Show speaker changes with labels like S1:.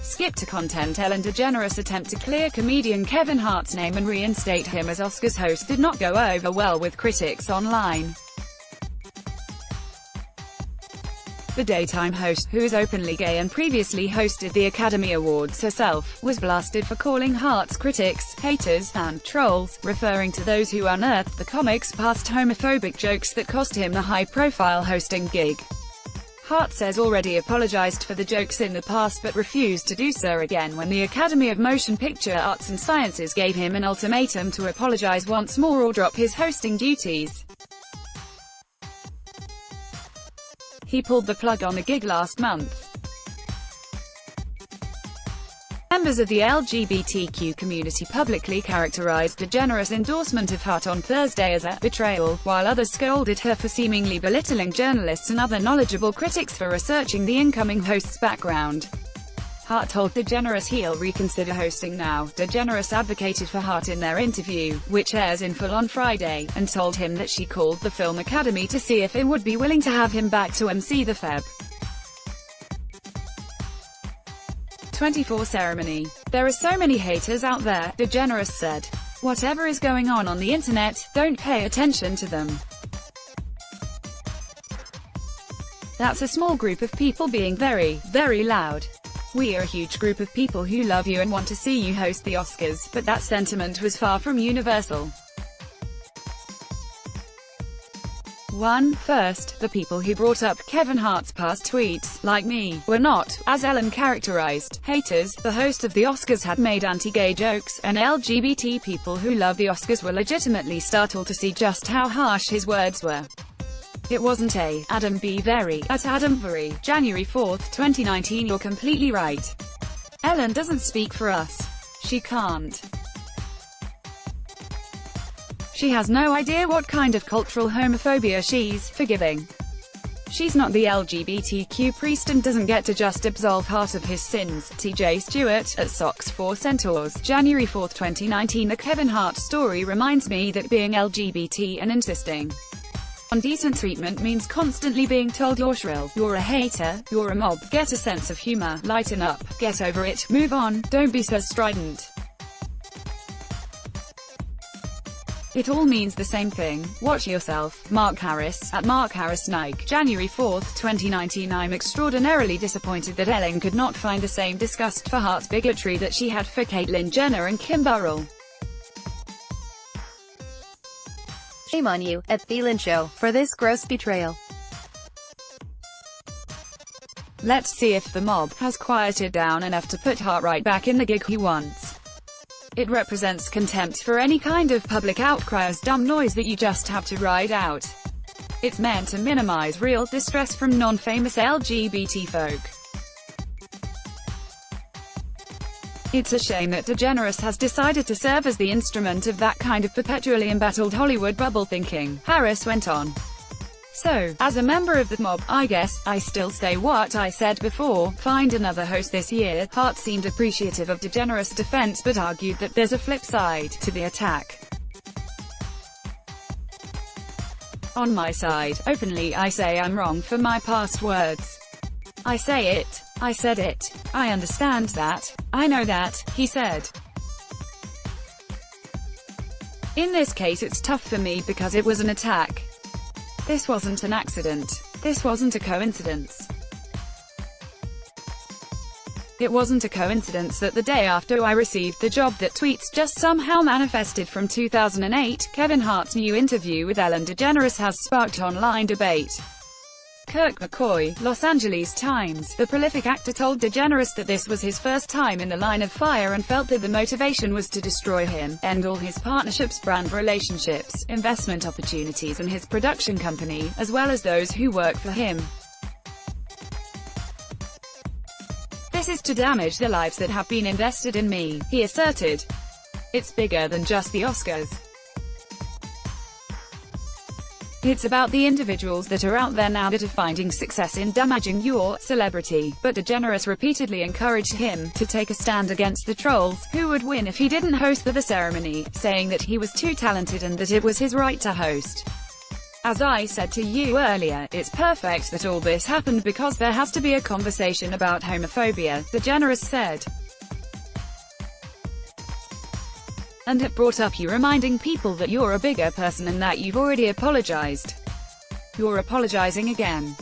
S1: Skip to content. Ellen DeGeneres' attempt to clear comedian Kevin Hart's name and reinstate him as Oscars host did not go over well with critics online. The daytime host, who is openly gay and previously hosted the Academy Awards herself, was blasted for calling Hart's critics haters and trolls, referring to those who unearthed the comic's past homophobic jokes that cost him the high-profile hosting gig. Hart says already apologized for the jokes in the past but refused to do so again when the Academy of Motion Picture Arts and Sciences gave him an ultimatum to apologize once more or drop his hosting duties. He pulled the plug on the gig last month. Members of the LGBTQ community publicly characterized DeGeneres' endorsement of Hart on Thursday as a betrayal, while others scolded her for seemingly belittling journalists and other knowledgeable critics for researching the incoming host's background. Hart told DeGeneres he'll reconsider hosting now. DeGeneres advocated for Hart in their interview, which airs in full on Friday, and told him that she called the Film Academy to see if it would be willing to have him back to MC the Feb. 24 ceremony. "There are so many haters out there," DeGeneres said. "Whatever is going on the internet, don't pay attention to them. That's a small group of people being very, very loud. We are a huge group of people who love you and want to see you host the Oscars," but that sentiment was far from universal. First, the people who brought up Kevin Hart's past tweets, like me, were not, as Ellen characterized, haters. The host of the Oscars had made anti-gay jokes, and LGBT people who love the Oscars were legitimately startled to see just how harsh his words were. It wasn't a Adam B. Very at Adam Very, January 4, 2019. You're completely right. Ellen doesn't speak for us. She can't. She has no idea what kind of cultural homophobia she's forgiving. She's not the LGBTQ priest and doesn't get to just absolve Hart of his sins. TJ Stewart, at Sox 4 Centaurs, January 4, 2019. The Kevin Hart story reminds me that being LGBT and insisting on decent treatment means constantly being told you're shrill, you're a hater, you're a mob. Get a sense of humor, lighten up, get over it, move on, don't be so strident. It all means the same thing. Watch yourself. Mark Harris, at Mark Harris Nike, January 4, 2019. I'm extraordinarily disappointed that Ellen could not find the same disgust for Hart's bigotry that she had for Caitlyn Jenner and Kim Burrell.
S2: Shame on you, at Thielen Show, for this gross betrayal.
S1: Let's see if the mob has quieted down enough to put Hart right back in the gig he wants. It represents contempt for any kind of public outcry as dumb noise that you just have to ride out. It's meant to minimize real distress from non-famous LGBT folk. It's a shame that DeGeneres has decided to serve as the instrument of that kind of perpetually embattled Hollywood bubble thinking, Harris went on. So, as a member of the mob, I guess, I still say what I said before, find another host this year. Hart seemed appreciative of DeGeneres' defense but argued that there's a flip side to the attack. On my side, openly I say I'm wrong for my past words. I say it. I said it. I understand that. I know that, he said. In this case it's tough for me because it was an attack. This wasn't an accident. This wasn't a coincidence. It wasn't a coincidence that the day after I received the job that tweets just somehow manifested from 2008. Kevin Hart's new interview with Ellen DeGeneres has sparked online debate. Kirk McCoy, Los Angeles Times. The prolific actor told DeGeneres that this was his first time in the line of fire and felt that the motivation was to destroy him, end all his partnerships, brand relationships, investment opportunities and his production company, as well as those who work for him. This is to damage the lives that have been invested in me, he asserted. It's bigger than just the Oscars. It's about the individuals that are out there now that are finding success in damaging your celebrity. But DeGeneres repeatedly encouraged him to take a stand against the trolls, who would win if he didn't host the ceremony, saying that he was too talented and that it was his right to host. As I said to you earlier, it's perfect that all this happened because there has to be a conversation about homophobia, DeGeneres said. And it brought up you reminding people that you're a bigger person and that you've already apologized. You're apologizing again.